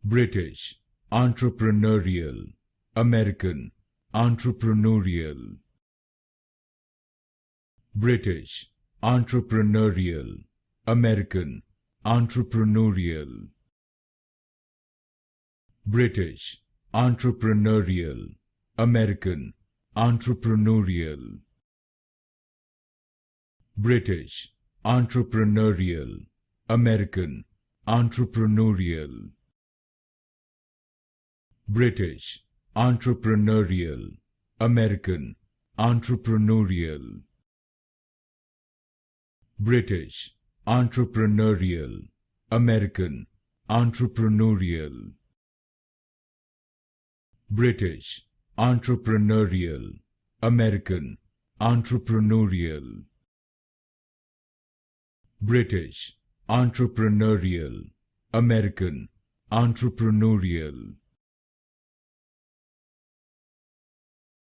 British, entrepreneurial, American, entrepreneurial. British, entrepreneurial, American, entrepreneurial. British, entrepreneurial, American, entrepreneurial. British, entrepreneurial, American, entrepreneurial. British, entrepreneurial, American, entrepreneurial. British, entrepreneurial, American, entrepreneurial. British, entrepreneurial, American, entrepreneurial. British, entrepreneurial, American, entrepreneurial.